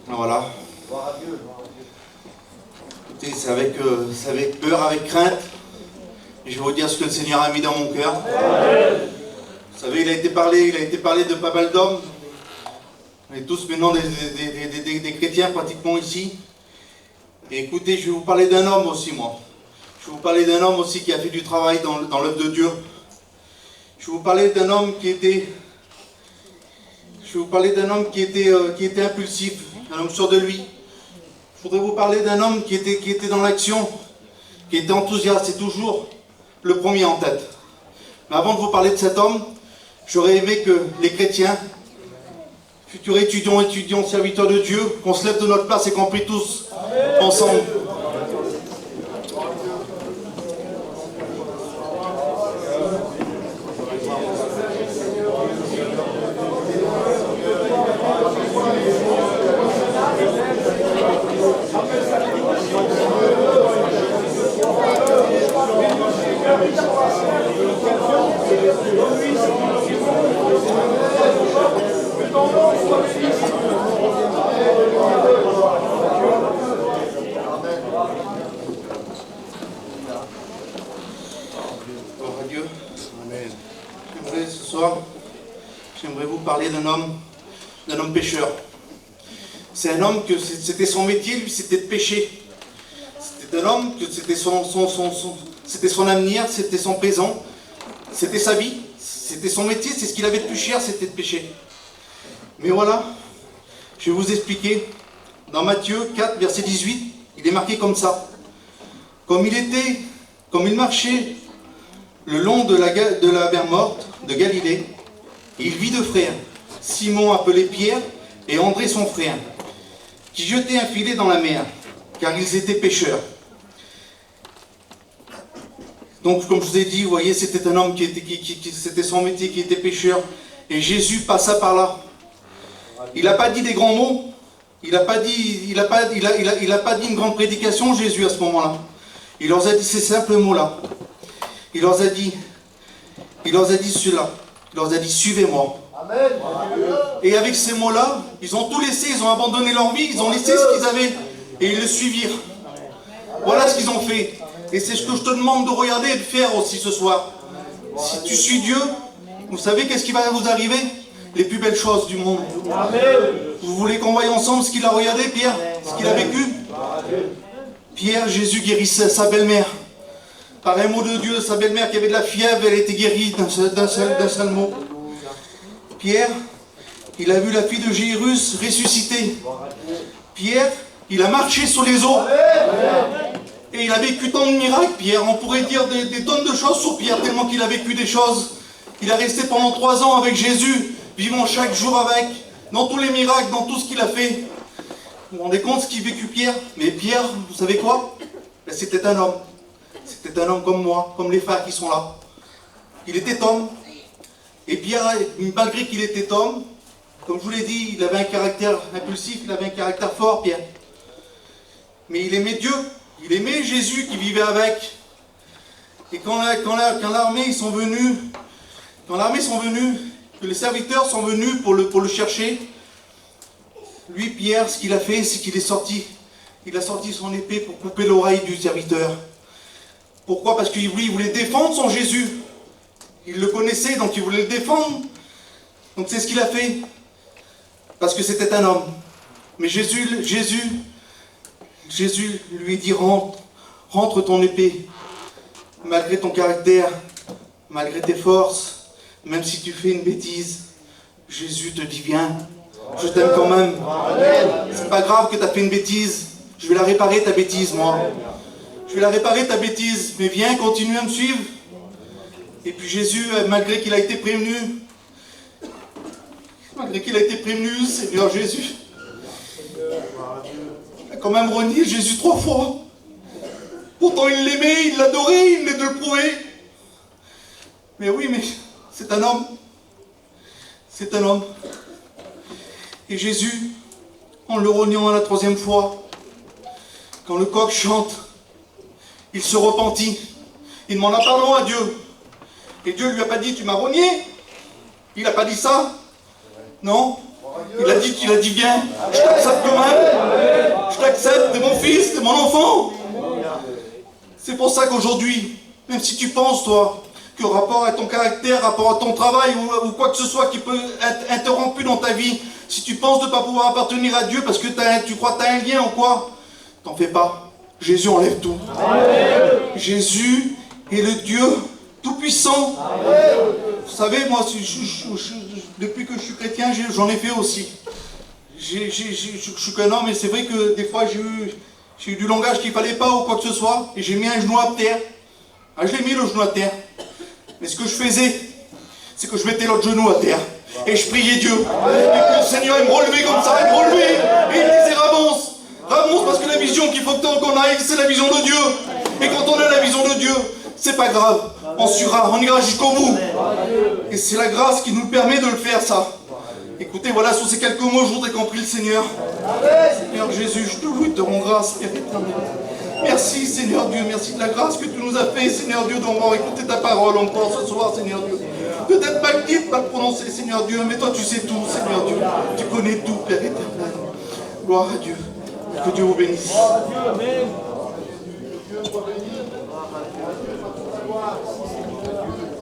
Voilà. Écoutez, c'est avec peur, avec crainte. Et je vais vous dire ce que le Seigneur a mis dans mon cœur. Vous savez, il a été parlé de pas mal d'hommes. On est tous maintenant des chrétiens pratiquement ici. Et écoutez, je vais vous parler d'un homme aussi, moi. Je vais vous parler d'un homme aussi qui a fait du travail dans l'œuvre de Dieu. Je vais vous parler d'un homme qui était impulsif, un homme sûr de lui. Je voudrais vous parler d'un homme qui était dans l'action, qui était enthousiaste, c'est toujours le premier en tête. Mais avant de vous parler de cet homme, j'aurais aimé que les chrétiens, futurs étudiants, serviteurs de Dieu, qu'on se lève de notre place et qu'on prie tous ensemble. J'aimerais vous parler d'un homme pécheur. C'est un homme que c'était son métier, lui, c'était de pécher. C'était un homme que c'était son avenir, c'était son présent, c'était sa vie, c'était son métier, c'est ce qu'il avait de plus cher, c'était de pécher. Mais voilà, je vais vous expliquer. Dans Matthieu 4, verset 18, il est marqué comme ça. Comme il marchait le long de la mer morte de Galilée, il vit deux frères, Simon appelé Pierre et André son frère, qui jetaient un filet dans la mer, car ils étaient pêcheurs. Donc, comme je vous ai dit, vous voyez, c'était un homme c'était son métier, qui était pêcheur, et Jésus passa par là. Il n'a pas dit des grands mots, il n'a pas dit une grande prédication, Jésus, à ce moment-là. Il leur a dit ces simples mots-là. Il leur a dit cela. Il leur a dit, suivez-moi. Amen. Et avec ces mots-là, ils ont tout laissé, ils ont abandonné leur vie, ils ont laissé ce qu'ils avaient et ils le suivirent. Voilà ce qu'ils ont fait. Et c'est ce que je te demande de regarder et de faire aussi ce soir. Si tu suis Dieu, vous savez qu'est-ce qui va vous arriver? Les plus belles choses du monde. Amen. Vous voulez qu'on voie ensemble ce qu'il a regardé, Pierre? Ce qu'il a vécu? Pierre, Jésus guérissait sa belle-mère. Par un mot de Dieu, sa belle-mère qui avait de la fièvre, elle était guérie d'un seul mot. Pierre, il a vu la fille de Jairus ressusciter. Pierre, il a marché sur les eaux. Et il a vécu tant de miracles, Pierre. On pourrait dire des tonnes de choses sur Pierre, tellement qu'il a vécu des choses. Il a resté pendant 3 ans avec Jésus, vivant chaque jour avec, dans tous les miracles, dans tout ce qu'il a fait. Vous vous rendez compte ce qu'il a vécu Pierre? Mais Pierre, vous savez quoi? Ben, c'était un homme. C'était un homme comme moi, comme les frères qui sont là. Il était homme. Et Pierre, malgré qu'il était homme, comme je vous l'ai dit, il avait un caractère impulsif, il avait un caractère fort, Pierre. Mais il aimait Dieu, il aimait Jésus qui vivait avec. Et quand l'armée sont venus, que les serviteurs sont venus pour le chercher, lui, Pierre, ce qu'il a fait, c'est qu'il est sorti. Il a sorti son épée pour couper l'oreille du serviteur. Pourquoi? Parce qu'il voulait défendre son Jésus. Il le connaissait, donc il voulait le défendre. Donc c'est ce qu'il a fait. Parce que c'était un homme. Mais Jésus lui dit, rentre ton épée. Malgré ton caractère, malgré tes forces, même si tu fais une bêtise, Jésus te dit, viens, je t'aime quand même. C'est pas grave que tu as fait une bêtise. Je vais la réparer, ta bêtise, moi. Je vais la réparer, ta bêtise, mais viens, continue à me suivre. Et puis Jésus, malgré qu'il a été prévenu, Seigneur Jésus, a quand même renié Jésus 3 fois. Pourtant il l'aimait, il l'adorait, il venait de le prouver. Mais oui, mais c'est un homme. C'est un homme. Et Jésus, en le reniant la 3e fois, quand le coq chante, il se repentit. Il demanda pardon à Dieu. Et Dieu lui a pas dit, tu m'as renié. Il n'a pas dit ça? Non? Il a dit viens, je t'accepte quand même. Je t'accepte, t'es mon fils, t'es mon enfant. C'est pour ça qu'aujourd'hui, même si tu penses, toi, que rapport à ton caractère, rapport à ton travail ou quoi que ce soit qui peut être interrompu dans ta vie, si tu penses ne pas pouvoir appartenir à Dieu parce que tu crois que tu as un lien ou quoi, t'en fais pas. Jésus enlève tout. Amen. Jésus est le Dieu tout-puissant. Vous savez, moi, depuis que je suis chrétien, j'en ai fait aussi. Je suis qu'un homme et c'est vrai que des fois j'ai eu du langage qu'il ne fallait pas ou quoi que ce soit et j'ai mis un genou à terre. Ah, je l'ai mis le genou à terre. Mais ce que je faisais, c'est que je mettais l'autre genou à terre et je priais Dieu. Et que le Seigneur il me relevait comme ça, il me relevait et il me disait avance. Avance parce que la vision qu'il faut qu'on aille, c'est la vision de Dieu. Et quand on a la vision de Dieu, c'est pas grave. On suivra, on ira jusqu'au bout. Et c'est la grâce qui nous permet de le faire, ça. Écoutez, voilà, sur ces quelques mots, je voudrais qu'on prie le Seigneur. Seigneur Jésus, je te loue et te rends grâce, Père éternel. Merci, Seigneur Dieu, merci de la grâce que tu nous as fait, Seigneur Dieu, d'avoir écouté ta parole encore ce soir, Seigneur Dieu. Peut-être mal dite, mal prononcée, Seigneur Dieu, mais toi tu sais tout, Seigneur Dieu. Tu connais tout, Père éternel. Gloire à Dieu. Que Dieu vous bénisse. Amen.